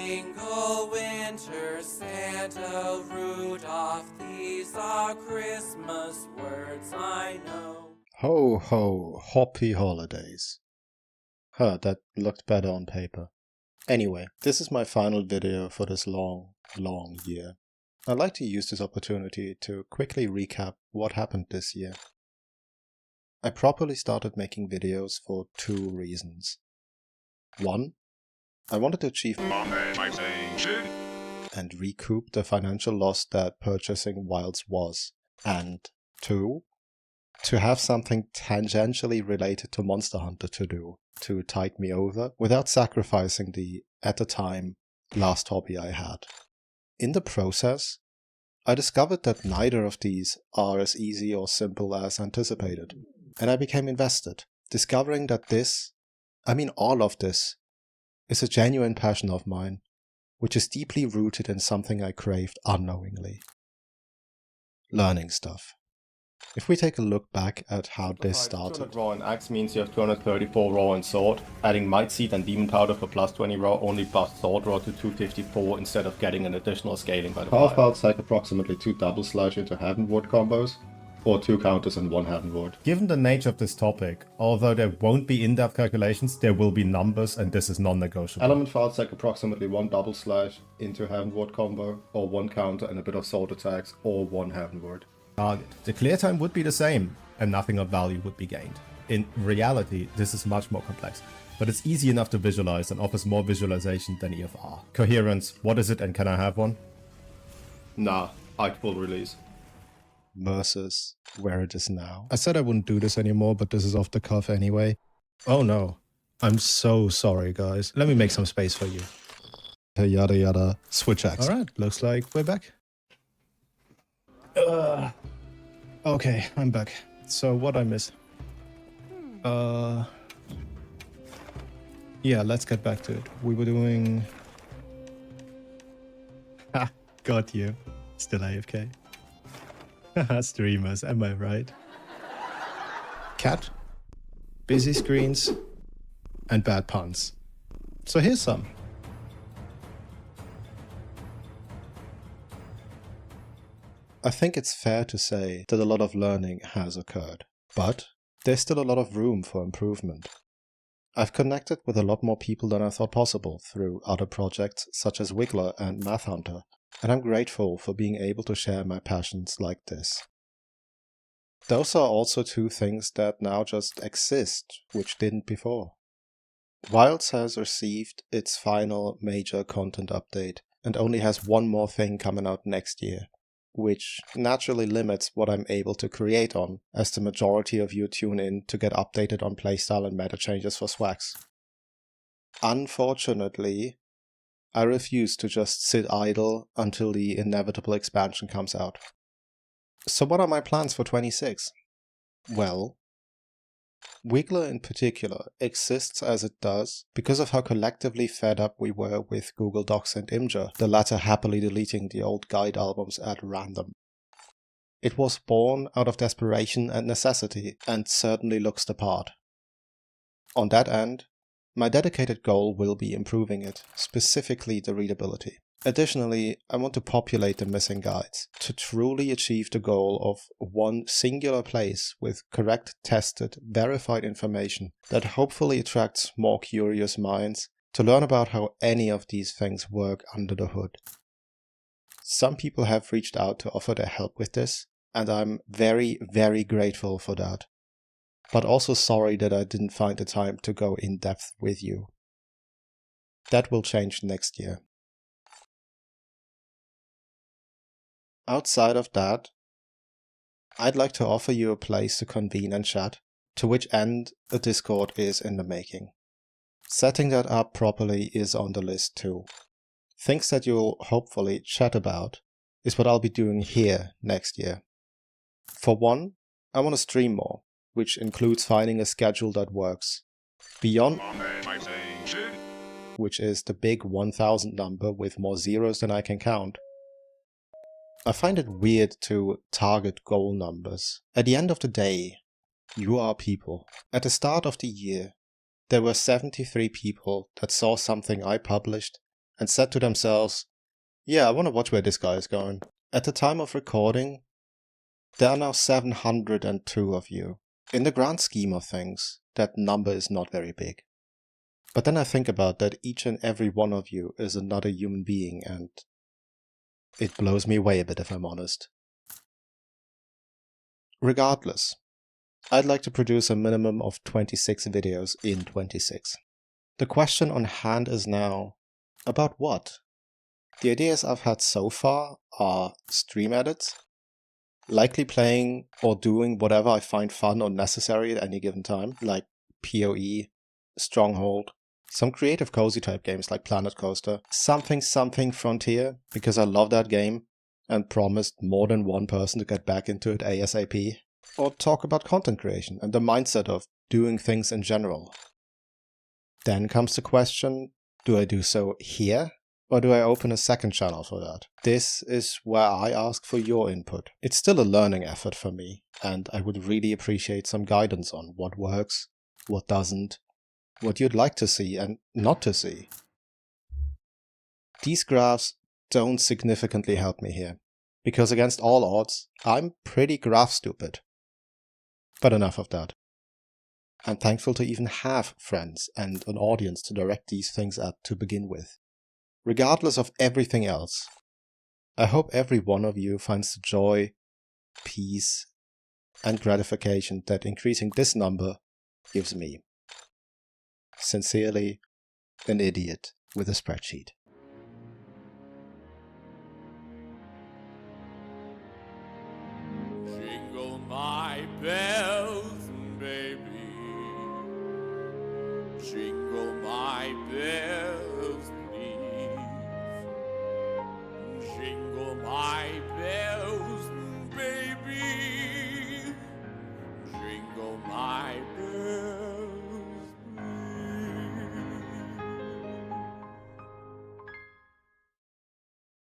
Jingle winter, Santa, Rudolph, these are Christmas words I know. Ho ho, hoppy holidays. That looked better on paper. Anyway, this is my final video for this long year. I'd like to use this opportunity to quickly recap what happened this year. I properly started making videos for two reasons. One, I wanted to achieve and recoup the financial loss that purchasing Wilds was. And two, to have something tangentially related to Monster Hunter to do, to tide me over without sacrificing the, at the time, last hobby I had. In the process, I discovered that neither of these are as easy or simple as anticipated, and I became invested, discovering that all of this, is a genuine passion of mine, which is deeply rooted in something I craved unknowingly. Learning stuff. If we take a look back at how this started. 200 raw and axe means you have 234 raw and sword. Adding might seed and demon powder for plus 20 raw only buffs sword raw to 254 instead of getting an additional scaling by the half belts like approximately 2 double slash into heavenward combos, or 2 counters and 1 heavenward. Given the nature of this topic, although there won't be in-depth calculations, there will be numbers and this is non-negotiable. Element files like approximately 1 double slash into heavenward combo, or 1 counter and a bit of sword attacks, or 1 heavenward. Target. The clear time would be the same, and nothing of value would be gained. In reality, this is much more complex, but it's easy enough to visualize and offers more visualization than EFR. Coherence, what is it and can I have one? Nah, I will release. Versus where it is now. I said I wouldn't do this anymore, but this is off the cuff anyway. Oh no. I'm so sorry, guys. Let me make some space for you. Yada yada. Switch axe. Alright, looks like we're back. Okay, I'm back. So what I miss? Yeah, let's get back to it. We were doing... Ha, got you. Still AFK. Streamers, am I right? Cat, busy screens, and bad puns. So here's some. I think it's fair to say that a lot of learning has occurred, but there's still a lot of room for improvement. I've connected with a lot more people than I thought possible through other projects such as Wiggler and Math Hunter, and I'm grateful for being able to share my passions like this. Those are also two things that now just exist, which didn't before. Wilds has received its final major content update and only has one more thing coming out next year, which naturally limits what I'm able to create on, as the majority of you tune in to get updated on playstyle and meta changes for swags. Unfortunately, I refuse to just sit idle until the inevitable expansion comes out. So what are my plans for 26? Well, Wiggler in particular exists as it does because of how collectively fed up we were with Google Docs and Imgur, the latter happily deleting the old guide albums at random. It was born out of desperation and necessity, and certainly looks the part. On that end, my dedicated goal will be improving it, specifically the readability. Additionally, I want to populate the missing guides to truly achieve the goal of one singular place with correct, tested, verified information that hopefully attracts more curious minds to learn about how any of these things work under the hood. Some people have reached out to offer their help with this, and I'm very, very grateful for that. But also sorry that I didn't find the time to go in depth with you. That will change next year. Outside of that, I'd like to offer you a place to convene and chat, to which end a Discord is in the making. Setting that up properly is on the list too. Things that you'll hopefully chat about is what I'll be doing here next year. For one, I want to stream more, which includes finding a schedule that works. Beyond, which is the big 1000 number with more zeros than I can count. I find it weird to target goal numbers. At the end of the day, you are people. At the start of the year, there were 73 people that saw something I published and said to themselves, yeah, I want to watch where this guy is going. At the time of recording, there are now 702 of you. In the grand scheme of things, that number is not very big. But then I think about that each and every one of you is another human being, and it blows me away a bit if I'm honest. Regardless, I'd like to produce a minimum of 26 videos in 26. The question on hand is now, about what? The ideas I've had so far are stream edits, likely playing or doing whatever I find fun or necessary at any given time, like PoE, Stronghold, some creative cozy type games like Planet Coaster, something Frontier, because I love that game and promised more than one person to get back into it ASAP, or talk about content creation and the mindset of doing things in general. Then comes the question, do I do so here? Or do I open a second channel for that? This is where I ask for your input. It's still a learning effort for me, and I would really appreciate some guidance on what works, what doesn't, what you'd like to see and not to see. These graphs don't significantly help me here, because against all odds, I'm pretty graph stupid. But enough of that. I'm thankful to even have friends and an audience to direct these things at to begin with. Regardless of everything else, I hope every one of you finds the joy, peace, and gratification that increasing this number gives me. Sincerely, an idiot with a spreadsheet. Jingle my bells, baby. Jingle my bells, please. Jingle my bells, baby. Jingle my bells.